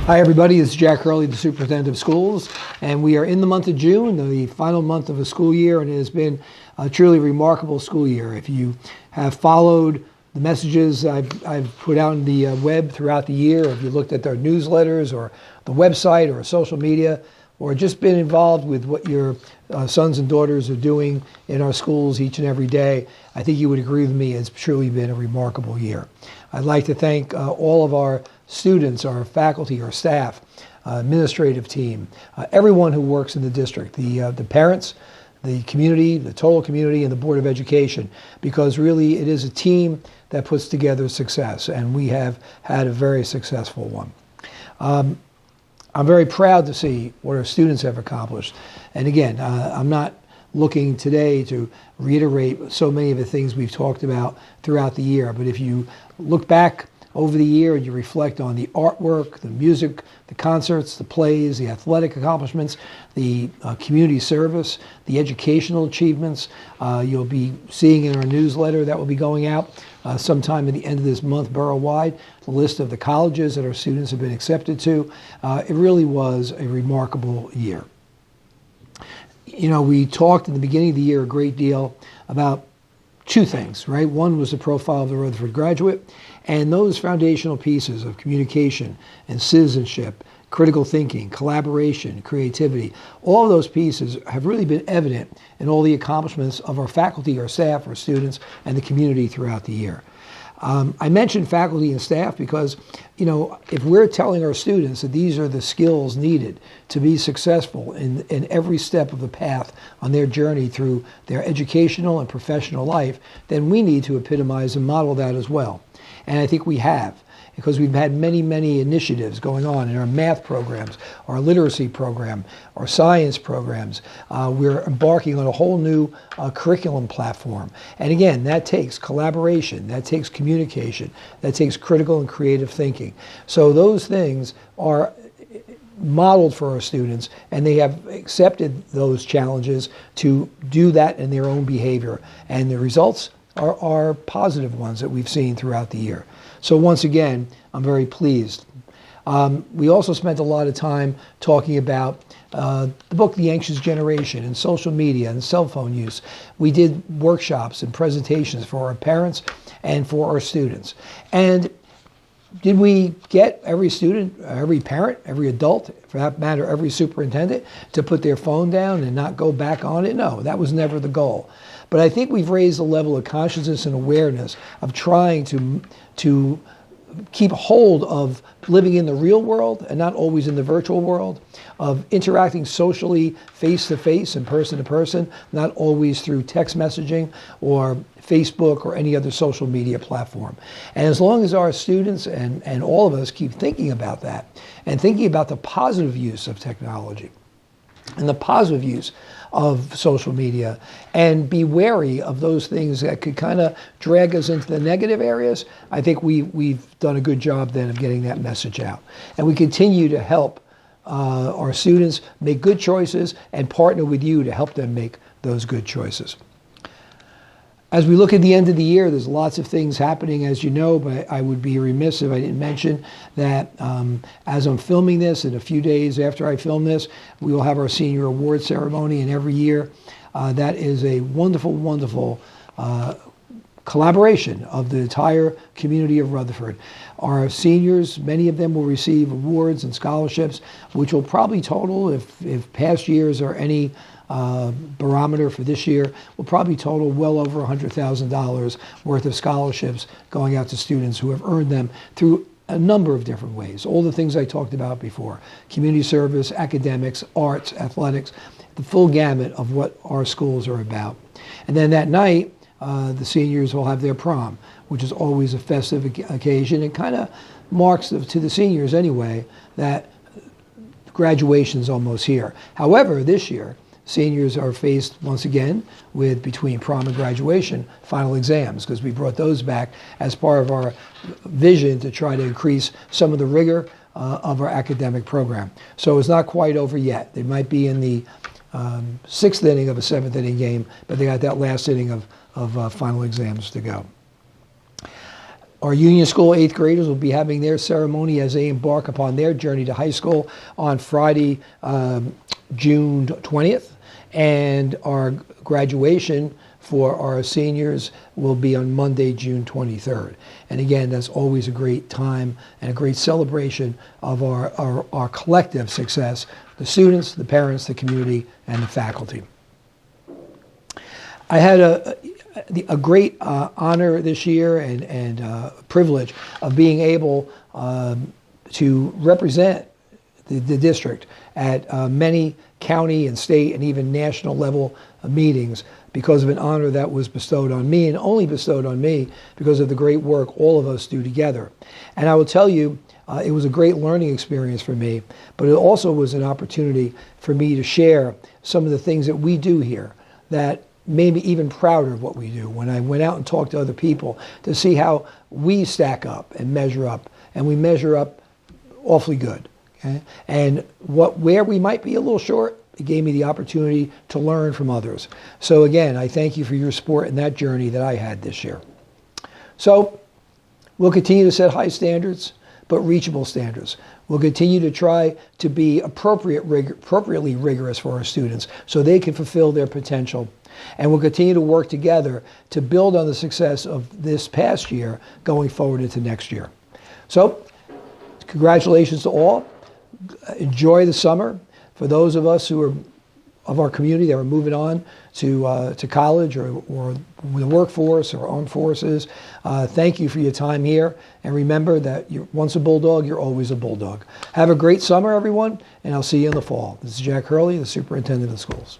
Hi everybody, this is Jack Hurley, the Superintendent of Schools, and we are in the month of June, the final month of a school year, and it has been a truly remarkable school year. If you have followed the messages I've put out on the web throughout the year, if you looked at our newsletters or the website or social media, or just been involved with what your sons and daughters are doing in our schools each and every day, I think you would agree with me, it's truly been a remarkable year. I'd like to thank all of our students, our faculty, our staff, administrative team, everyone who works in the district, the parents, the community, the total community, and the Board of Education, because really it is a team that puts together success, and we have had a very successful one. I'm very proud to see what our students have accomplished. And again, I'm not looking today to reiterate so many of the things we've talked about throughout the year, but if you look back over the year and you reflect on the artwork, the music, the concerts, the plays, the athletic accomplishments, the community service, the educational achievements, you'll be seeing in our newsletter that will be going out sometime at the end of this month, borough-wide, the list of the colleges that our students have been accepted to. It really was a remarkable year. You know, we talked in the beginning of the year a great deal about two things, right? One was the profile of the Rutherford graduate, and those foundational pieces of communication and citizenship, critical thinking, collaboration, creativity, all of those pieces have really been evident in all the accomplishments of our faculty, our staff, our students, and the community throughout the year. I mentioned faculty and staff because, you know, if we're telling our students that these are the skills needed to be successful in every step of the path on their journey through their educational and professional life, then we need to epitomize and model that as well. And I think we have, because we've had many, many initiatives going on in our math programs, our literacy program, our science programs. We're embarking on a whole new curriculum platform. And again, that takes collaboration, that takes communication, that takes critical and creative thinking. So those things are modeled for our students, and they have accepted those challenges to do that in their own behavior. And the results are positive ones that we've seen throughout the year. So once again, I'm very pleased. We also spent a lot of time talking about the book, The Anxious Generation, and social media and cell phone use. We did workshops and presentations for our parents and for our students. And did we get every student, every parent, every adult, for that matter, every superintendent, to put their phone down and not go back on it? No, that was never the goal. But I think we've raised the level of consciousness and awareness of trying to keep hold of living in the real world and not always in the virtual world, of interacting socially face-to-face and person-to-person, not always through text messaging or Facebook or any other social media platform. And as long as our students and all of us keep thinking about that and thinking about the positive use of technology and the positive use of social media, and be wary of those things that could kind of drag us into the negative areas, I think we've done a good job then of getting that message out. And we continue to help our students make good choices and partner with you to help them make those good choices. As we look at the end of the year, there's lots of things happening, as you know, but I would be remiss if I didn't mention that as I'm filming this, in a few days after I film this, we will have our senior award ceremony, and every year that is a wonderful, wonderful collaboration of the entire community of Rutherford. Our seniors, many of them will receive awards and scholarships, which will probably total, if past years are any barometer for this year, will probably total well over $100,000 worth of scholarships going out to students who have earned them through a number of different ways. All the things I talked about before: community service, academics, arts, athletics, the full gamut of what our schools are about. And then that night, the seniors will have their prom, which is always a festive occasion. It kind of marks to the seniors anyway that graduation's almost here. However, this year, seniors are faced once again with, between prom and graduation, final exams, because we brought those back as part of our vision to try to increase some of the rigor of our academic program. So it's not quite over yet. They might be in the sixth inning of a seventh inning game, but they got that last inning of final exams to go. Our Union School 8th graders will be having their ceremony as they embark upon their journey to high school on Friday, June 20th. And our graduation for our seniors will be on Monday, June 23rd. And again, that's always a great time and a great celebration of our collective success, the students, the parents, the community, and the faculty. I had a great honor this year and privilege of being able to represent the district at many county and state and even national level meetings because of an honor that was bestowed on me, and only bestowed on me because of the great work all of us do together. And I will tell you, it was a great learning experience for me, but it also was an opportunity for me to share some of the things that we do here that made me even prouder of what we do when I went out and talked to other people to see how we stack up and measure up, and we measure up awfully good. Okay? And where we might be a little short, it gave me the opportunity to learn from others. So again, I thank you for your support in that journey that I had this year. So we'll continue to set high standards, but reachable standards. We'll continue to try to be appropriately rigorous for our students so they can fulfill their potential. And we'll continue to work together to build on the success of this past year going forward into next year. So congratulations to all. Enjoy the summer. For those of us who are of our community that are moving on to college or the workforce or armed forces, thank you for your time here. And remember that you're once a Bulldog, you're always a Bulldog. Have a great summer, everyone, and I'll see you in the fall. This is Jack Hurley, the Superintendent of Schools.